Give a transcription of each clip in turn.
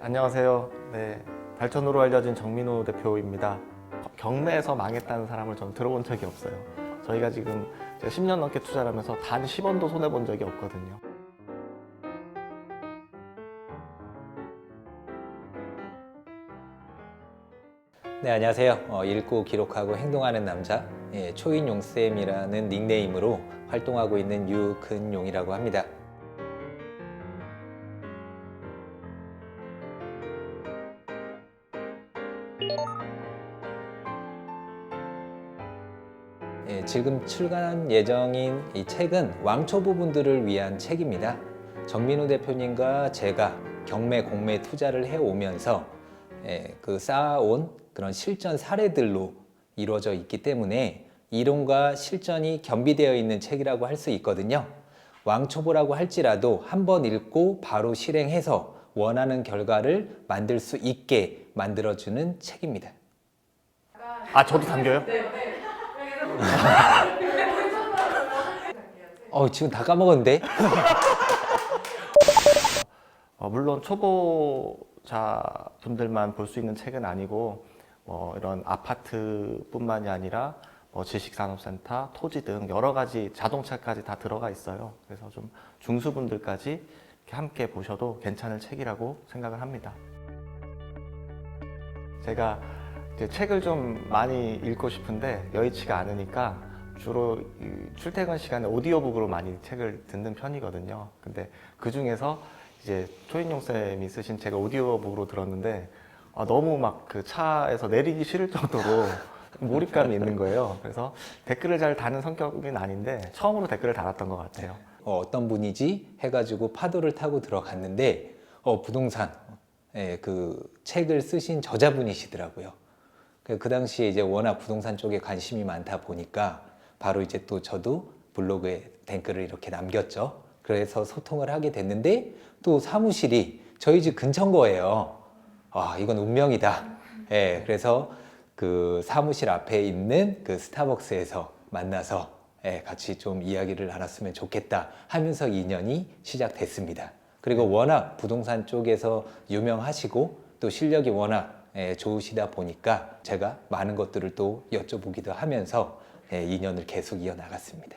안녕하세요. 네, 발전으로 알려진 정민우 대표입니다. 경매에서 망했다는 사람을 전 들어본 적이 없어요. 저희가 지금 10년 넘게 투자를 하면서 단 10원도 손해본 적이 없거든요. 네, 안녕하세요. 읽고 기록하고 행동하는 남자, 초인용쌤이라는 닉네임으로 활동하고 있는 유근용이라고 합니다. 지금 출간 예정인 이 책은 왕초보분들을 위한 책입니다. 정민우 대표님과 제가 경매, 공매 투자를 해오면서 그 쌓아온 그런 실전 사례들로 이루어져 있기 때문에 이론과 실전이 겸비되어 있는 책이라고 할 수 있거든요. 왕초보라고 할지라도 한번 읽고 바로 실행해서 원하는 결과를 만들 수 있게 만들어주는 책입니다. 아, 저도 담겨요? 지금 다 까먹었는데? 물론 초보자분들만 볼 수 있는 책은 아니고 이런 아파트뿐만이 아니라 지식산업센터, 토지 등 여러 가지 자동차까지 다 들어가 있어요. 그래서 좀 중수분들까지 이렇게 함께 보셔도 괜찮은 책이라고 생각을 합니다. 제가 이제 책을 좀 많이 읽고 싶은데 여의치가 않으니까 주로 출퇴근 시간에 오디오북으로 많이 책을 듣는 편이거든요. 근데 그 중에서 이제 초인용 쌤이 쓰신 책을 오디오북으로 들었는데 너무 막 그 차에서 내리기 싫을 정도로 몰입감이 있는 거예요. 그래서 댓글을 잘 다는 성격은 아닌데 처음으로 댓글을 달았던 것 같아요. 어떤 분이지 해가지고 파도를 타고 들어갔는데 부동산 그 책을 쓰신 저자분이시더라고요. 그 당시에 이제 워낙 부동산 쪽에 관심이 많다 보니까 바로 이제 또 저도 블로그에 댓글을 이렇게 남겼죠. 그래서 소통을 하게 됐는데 또 사무실이 저희 집 근처인 거예요. 이건 운명이다. 그래서 그 사무실 앞에 있는 그 스타벅스에서 만나서 같이 좀 이야기를 나눴으면 좋겠다 하면서 인연이 시작됐습니다. 그리고 워낙 부동산 쪽에서 유명하시고 또 실력이 워낙 좋으시다 보니까 제가 많은 것들을 또 여쭤보기도 하면서 인연을 계속 이어나갔습니다.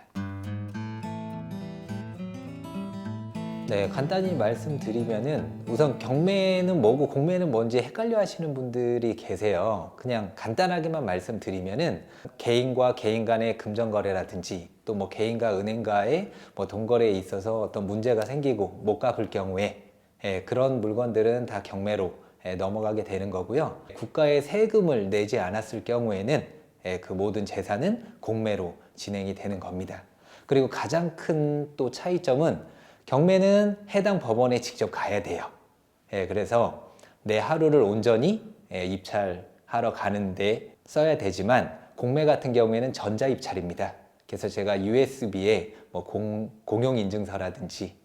네, 간단히 말씀드리면은 우선 경매는 뭐고 공매는 뭔지 헷갈려 하시는 분들이 계세요. 그냥 간단하게만 말씀드리면은 개인과 개인 간의 금전거래라든지 또 뭐 개인과 은행과의 뭐 돈거래에 있어서 어떤 문제가 생기고 못 갚을 경우에 그런 물건들은 다 경매로 넘어가게 되는 거고요. 국가의 세금을 내지 않았을 경우에는 그 모든 재산은 공매로 진행이 되는 겁니다. 그리고 가장 큰 또 차이점은 경매는 해당 법원에 직접 가야 돼요. 그래서 내 하루를 온전히 입찰하러 가는데 써야 되지만 공매 같은 경우에는 전자입찰입니다. 그래서 제가 USB에 뭐 공용인증서라든지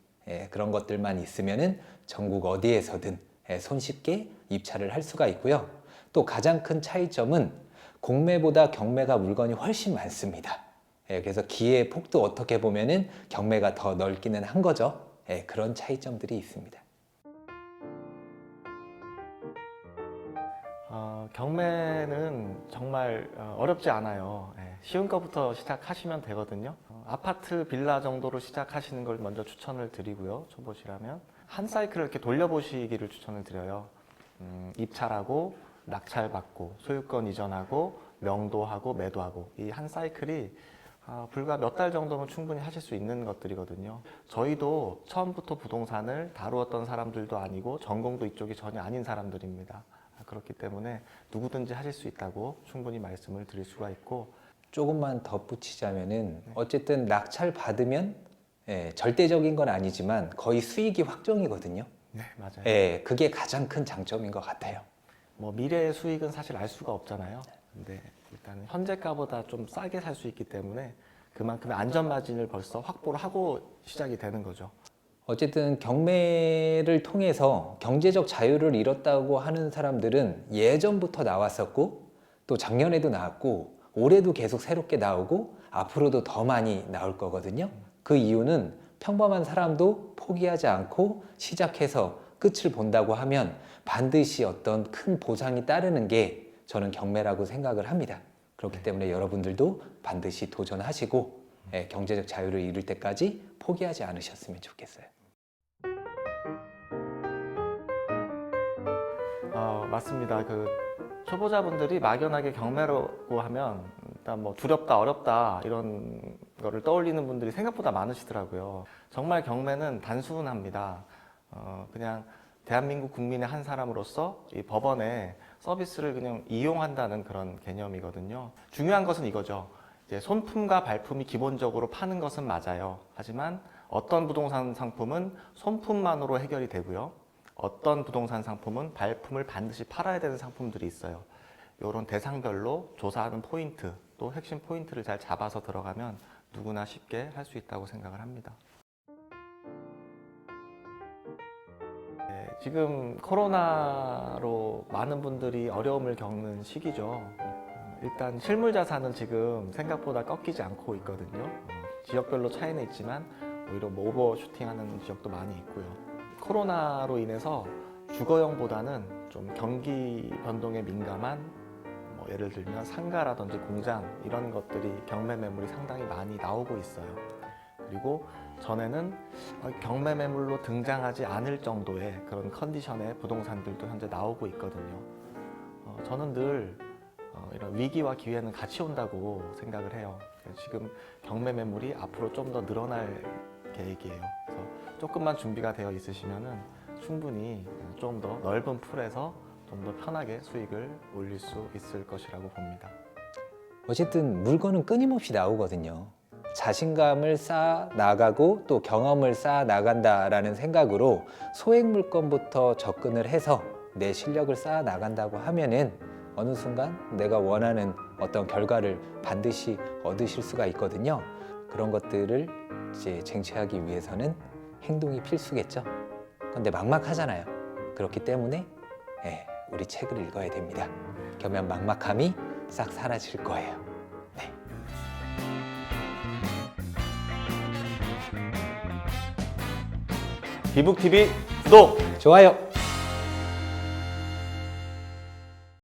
그런 것들만 있으면은 전국 어디에서든 손쉽게 입찰을 할 수가 있고요. 또 가장 큰 차이점은 공매보다 경매가 물건이 훨씬 많습니다. 그래서 기회의 폭도 어떻게 보면은 경매가 더 넓기는 한 거죠. 그런 차이점들이 있습니다. 경매는 정말 어렵지 않아요. 쉬운 것부터 시작하시면 되거든요. 아파트, 빌라 정도로 시작하시는 걸 먼저 추천을 드리고요. 초보시라면 한 사이클을 이렇게 돌려보시기를 추천을 드려요. 입찰하고 낙찰받고 소유권 이전하고 명도하고 매도하고 이 한 사이클이 불과 몇 달 정도면 충분히 하실 수 있는 것들이거든요. 저희도 처음부터 부동산을 다루었던 사람들도 아니고 전공도 이쪽이 전혀 아닌 사람들입니다. 그렇기 때문에 누구든지 하실 수 있다고 충분히 말씀을 드릴 수가 있고, 조금만 덧붙이자면은 어쨌든 낙찰 받으면 절대적인 건 아니지만 거의 수익이 확정이거든요. 네, 맞아요. 그게 가장 큰 장점인 것 같아요. 뭐 미래의 수익은 사실 알 수가 없잖아요. 근데 일단 현재가보다 좀 싸게 살 수 있기 때문에 그만큼의 안전 마진을 벌써 확보를 하고 시작이 되는 거죠. 어쨌든 경매를 통해서 경제적 자유를 잃었다고 하는 사람들은 예전부터 나왔었고 또 작년에도 나왔고 올해도 계속 새롭게 나오고 앞으로도 더 많이 나올 거거든요. 그 이유는 평범한 사람도 포기하지 않고 시작해서 끝을 본다고 하면 반드시 어떤 큰 보상이 따르는 게 저는 경매라고 생각을 합니다. 그렇기 때문에 여러분들도 반드시 도전하시고 경제적 자유를 이룰 때까지 포기하지 않으셨으면 좋겠어요. 맞습니다. 그 초보자분들이 막연하게 경매라고 하면 일단 뭐 두렵다, 어렵다 이런 거를 떠올리는 분들이 생각보다 많으시더라고요. 정말 경매는 단순합니다. 그냥 대한민국 국민의 한 사람으로서 이 법원의 서비스를 그냥 이용한다는 그런 개념이거든요. 중요한 것은 이거죠. 이제 손품과 발품이 기본적으로 파는 것은 맞아요. 하지만 어떤 부동산 상품은 손품만으로 해결이 되고요. 어떤 부동산 상품은 발품을 반드시 팔아야 되는 상품들이 있어요. 이런 대상별로 조사하는 포인트, 또 핵심 포인트를 잘 잡아서 들어가면 누구나 쉽게 할 수 있다고 생각을 합니다. 지금 코로나로 많은 분들이 어려움을 겪는 시기죠. 일단 실물 자산은 지금 생각보다 꺾이지 않고 있거든요. 지역별로 차이는 있지만 오히려 뭐 오버슈팅하는 지역도 많이 있고요. 코로나로 인해서 주거용보다는 좀 경기 변동에 민감한 뭐 예를 들면 상가라든지 공장 이런 것들이 경매 매물이 상당히 많이 나오고 있어요. 그리고 전에는 경매 매물로 등장하지 않을 정도의 그런 컨디션의 부동산들도 현재 나오고 있거든요. 저는 늘 이런 위기와 기회는 같이 온다고 생각을 해요. 지금 경매 매물이 앞으로 좀 더 늘어날 계획이에요. 그래서 조금만 준비가 되어 있으시면은 충분히 좀 더 넓은 풀에서 좀 더 편하게 수익을 올릴 수 있을 것이라고 봅니다. 어쨌든 물건은 끊임없이 나오거든요. 자신감을 쌓아 나가고 또 경험을 쌓아 나간다라는 생각으로 소액 물건부터 접근을 해서 내 실력을 쌓아 나간다고 하면은 어느 순간 내가 원하는 어떤 결과를 반드시 얻으실 수가 있거든요. 그런 것들을 이제 쟁취하기 위해서는 행동이 필수겠죠. 근데 막막하잖아요. 그렇기 때문에 우리 책을 읽어야 됩니다. 그러면 막막함이 싹 사라질 거예요. 네. 비북TV 구독! 좋아요.